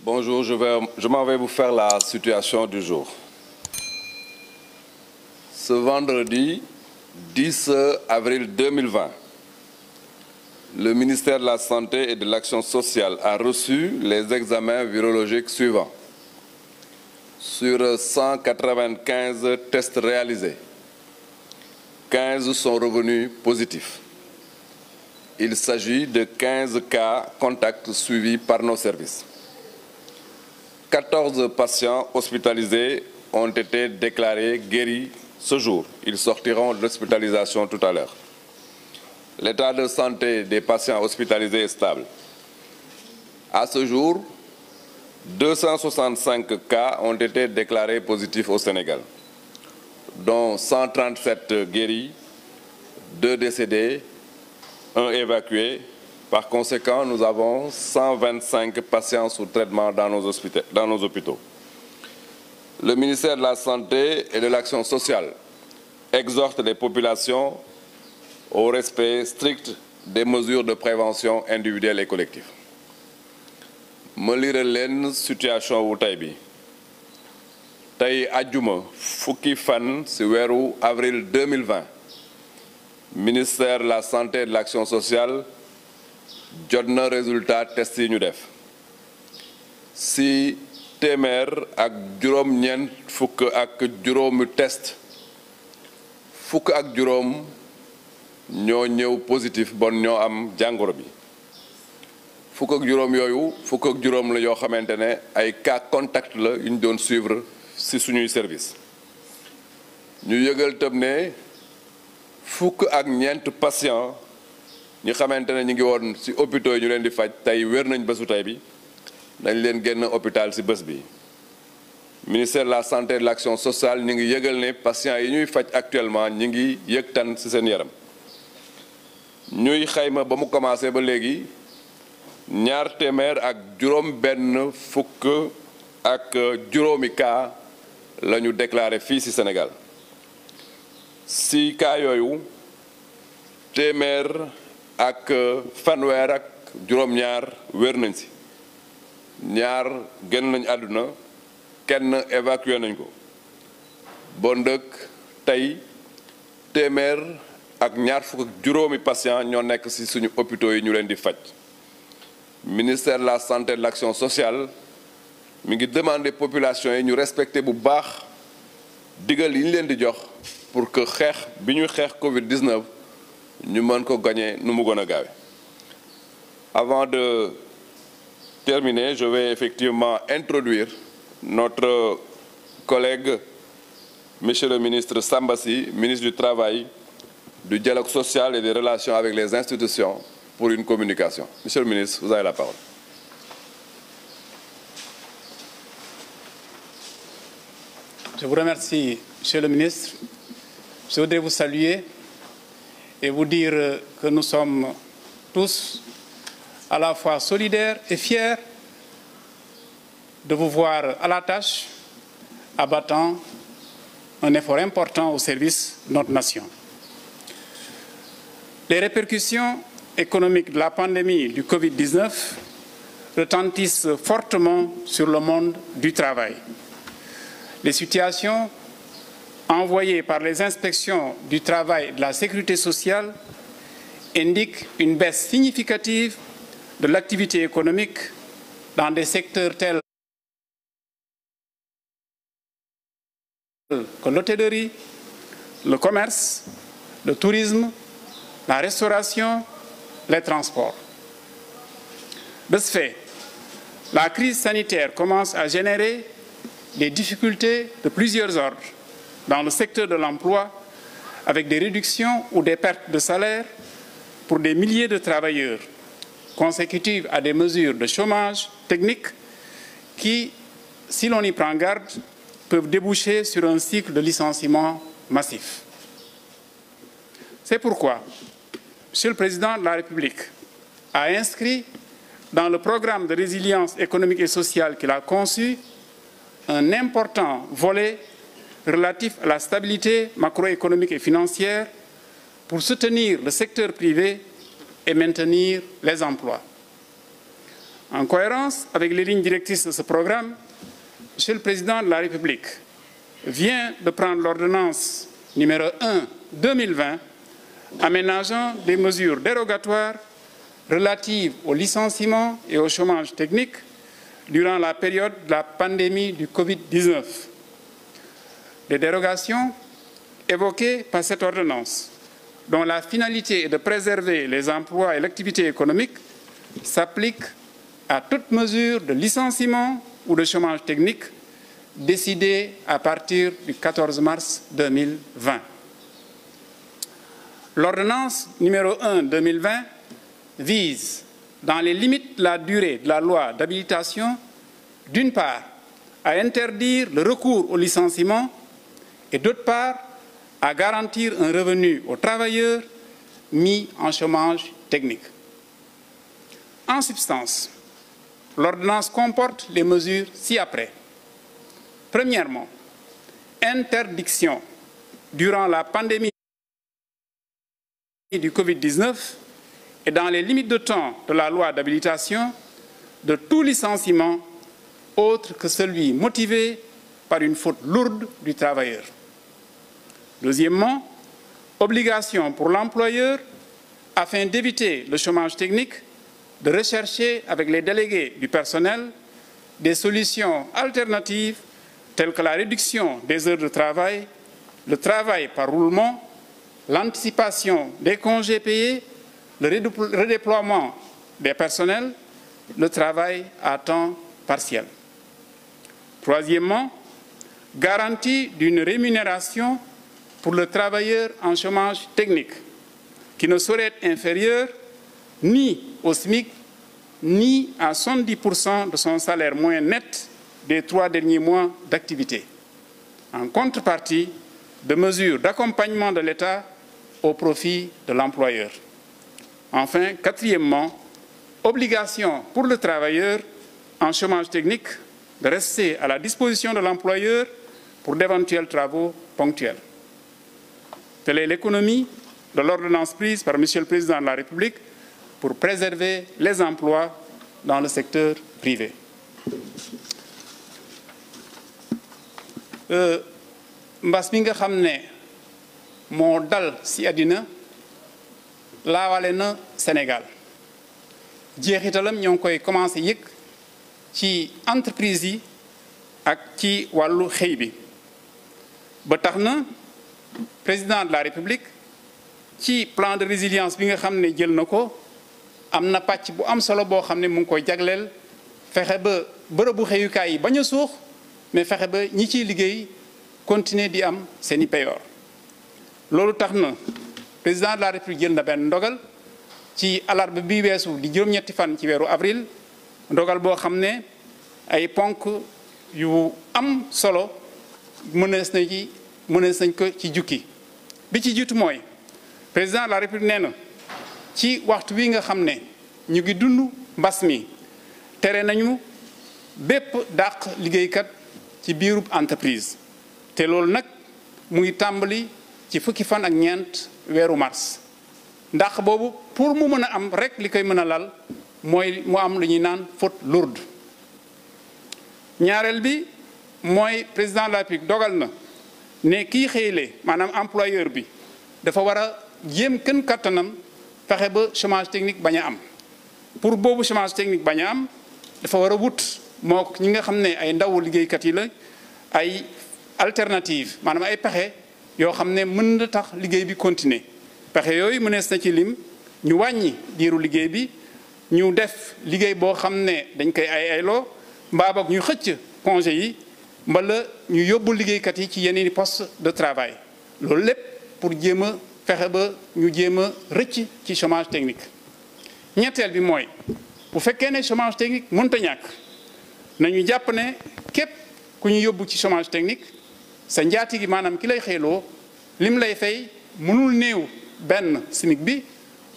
Bonjour, je m'en vais vous faire la situation du jour. Ce vendredi 10 avril 2020, le ministère de la Santé et de l'Action sociale a reçu les examens virologiques suivants. Sur 195 tests réalisés, 15 sont revenus positifs. Il s'agit de 15 cas contacts suivis par nos services. 14 patients hospitalisés ont été déclarés guéris ce jour. Ils sortiront de l'hospitalisation tout à l'heure. L'état de santé des patients hospitalisés est stable. À ce jour, 265 cas ont été déclarés positifs au Sénégal, dont 137 guéris, 2 décédés, 1 évacué. Par conséquent, nous avons 125 patients sous traitement dans nos hôpitaux. Le ministère de la Santé et de l'Action sociale exhorte les populations au respect strict des mesures de prévention individuelle et collective. Ma lire leen situation wu tey bi tey àjjuma fukki fan ci weeru avril 2020 ministère de la Santé et de l'Action sociale jot na résultat test yi ñu def si téeméer ak juróom-ñeent fukk ak juróomi test fukk ak juróom ñoo ñëw positif bon ñoo am jàngoro bi fukk ak juróom yooyu fukk ak juróom la yoo xamante ne ay cas contact la yu ñu doon suivre ci suñuy service ñu yëgal tam ne fukk ak ñeent patient ñi xamante ne ñu ngi woon ci hôpitaux yi ñu leen di faj tey wér nañ bésu tey bi dañ leen génn hôpital ci bés bi ministère de la santé et de l'action sociale ñu ngi yëgal ne patients yi ñuy faj actuellement ñu ngi yëg tan ci seen yaram ñuy xayma ba mu commencé ba léegi ñaar téeméer ak juróom benn fukk ak juróomi cas la ñu déclaré fii ci Sénégal ci cas yooyu téeméer ak fanweer ak juróom-ñaar wér nañ ci ñaar génn nañ àdduna kenn évacué nañ ko bon dëkk tey téeméer ak ñaar fukk ak juróomi patient ñoo nekk ci suñu hôpitaux yi ñu leen di faj ministère de la santé et de l'action sociale mi ngi demander population yi ñu respecter bu baax digal yi ñu leen di jox pour que xeex bi ñuy xeex Covid-19 ñu mën ko gagner nu mu gën a gaawe. Avant de terminer, je vais effectivement introduire notre collègue, Monsieur le ministre Samba Sy, ministre du Travail, du Dialogue social et des relations avec les institutions, pour une communication. Monsieur le ministre, vous avez la parole. Je vous remercie, Monsieur le ministre. Je voudrais vous saluer et vous dire que nous sommes tous à la fois solidaires et fiers de vous voir à la tâche, abattant un effort important au service de notre nation. Les répercussions économiques de la pandémie du Covid-19 retentissent fortement sur le monde du travail. Les situations envoyées par les inspections du travail et de la sécurité sociale indiquent une baisse significative de l'activité économique dans des secteurs tels que l'hôtellerie, le commerce, le tourisme, la restauration, les transports. De ce fait, la crise sanitaire commence à générer des difficultés de plusieurs ordres dans le secteur de l'emploi, avec des réductions ou des pertes de salaire pour des milliers de travailleurs, consécutives à des mesures de chômage technique qui, si l'on y prend garde, peuvent déboucher sur un cycle de licenciement massif. C'est pourquoi Monsieur le Président de la République a inscrit dans le programme de résilience économique et sociale qu'il a conçu un important volet relatif à la stabilité macroéconomique et financière pour soutenir le secteur privé et maintenir les emplois. En cohérence avec les lignes directrices de ce programme, Monsieur le Président de la République vient de prendre l'ordonnance numéro 1/2020 aménageant des mesures dérogatoires relatives au licenciement et au chômage technique durant la période de la pandémie du Covid-19. Les dérogations évoquées par cette ordonnance, dont la finalité est de préserver les emplois et l'activité économique, s'appliquent à toute mesure de licenciement ou de chômage technique décidée à partir du 14 mars 2020. L'ordonnance numéro 1/2020 vise, dans les limites de la durée de la loi d'habilitation, d'une part, à interdire le recours au licenciement et d'autre part, à garantir un revenu aux travailleurs mis en chômage technique. En substance, l'ordonnance comporte les mesures ci-après. Premièrement, interdiction durant la pandémie du Covid-19 et dans les limites de temps de la loi d'habilitation de tout licenciement autre que celui motivé par une faute lourde du travailleur. Deuxièmement, obligation pour l'employeur, afin d'éviter le chômage technique, de rechercher avec les délégués du personnel des solutions alternatives telles que la réduction des heures de travail, le travail par roulement, l'anticipation des congés payés, le redéploiement des personnels, le travail à temps partiel. Troisièmement, garantie d'une rémunération pour le travailleur en chômage technique, qui ne saurait être inférieur ni au SMIC, ni à 70% de son salaire moyen net des 3 derniers mois d'activité, en contrepartie de mesures d'accompagnement de l'État au profit de l'employeur. Enfin, quatrièmement, obligation pour le travailleur en chômage technique de rester à la disposition de l'employeur pour d'éventuels travaux ponctuels. Telle est l'économie de l'ordonnance prise par Monsieur le Président de la République pour préserver les emplois dans le secteur privé. Mbas mi nga xam ne moo dal ci àddina laawale na Sénégal jeexitalam ñoo ngi koy commencé yëg ci entreprise yi ak ci wàllu xëy bi ba tax na président de la République ci plan de résilience bi nga xam ne jël na ko am na pàcc bu am solo boo xam ne mu ngi koy jagleel fexe ba bërëbu xëyukaay yi bañ a suux mais fexe ba ñi ciy liggéey continuer di am seeni payoor loolu tax na président de la République jël na benn ndogal ci alarba bi weesu di juróom-ñetti fan ci weeru avril ndogal boo xam ne ay ponk yu am solo mënees nañ ko ci jukki bi ci jiitu mooy président de la République nee na ci waxtu wi nga xam ne ñu ngi dund mbas mi tere nañu bépp dàq liggéeykat ci biirub entreprise te loolu nag mu ngi tàmbali ci fukki fan ak ñeent weeru mars ndax boobu pour mu mën a am rek li koy mën a lal mooy mu am lu ñuy naan faute lourde. ñaareel bi mooy président de la République dogal na ne kii xëyle maanaam employeur bi dafa war a jéem kën kattanam fexe ba chômage technique bañ a am pour boobu chômage technique bañ a am dafa war a wut moo ñi nga xam ne ay ndawu liggéeykat yi la ay alternative maanaam ay pexe yoo xam ne mën na tax liggéey bi continuer pexe yooyu mënees na ci lim ñu wàññi diiru liggéey bi ñu def liggéey boo xam ne dañ koy ayloo mbaa boog ñu xëcc congé yi mbala ñu yóbbu liggéeykat yi ci yeneen i poste de travail loolu lépp pour jéem a fexe ba ñu jéem a rëcc ci chômage technique. ñetteel bi mooy bu fekkee ne chômage technique mënta ñàkk nañu jàpp ne képp ku ñu yóbbu ci chômage technique sa njaati gi maanaam ki lay xëyloo lim lay fay mënul néew benn SMIC bi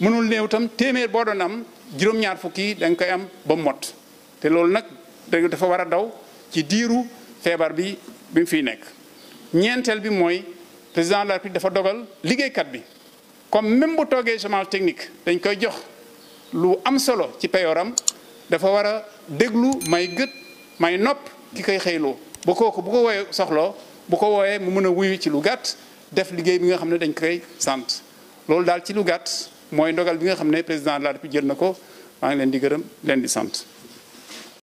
mënul néew tam téeméer boo doon am juróom-ñaar fukki da nga koy am ba mot te loolu nag dafa war a daw ci diiru feebar bi mu fiy nekk. ñeenteel bi mooy président de la République dafa dogal liggéeykat bi comme même bu toogee chômage technique dañ koy jox lu am solo ci payooram dafa war a déglu may gët may nopp ki koy xëyloo ba kooku bu ko wooyee soxloo bu ko wooyee mu mën a wuyu ci lu gàtt def liggéey bi nga xam ne dañ koy sant loolu daal ci lu gàtt mooy ndogal bi nga xam ne président de la République jël na ko maa ngi leen di gërëm leen di sant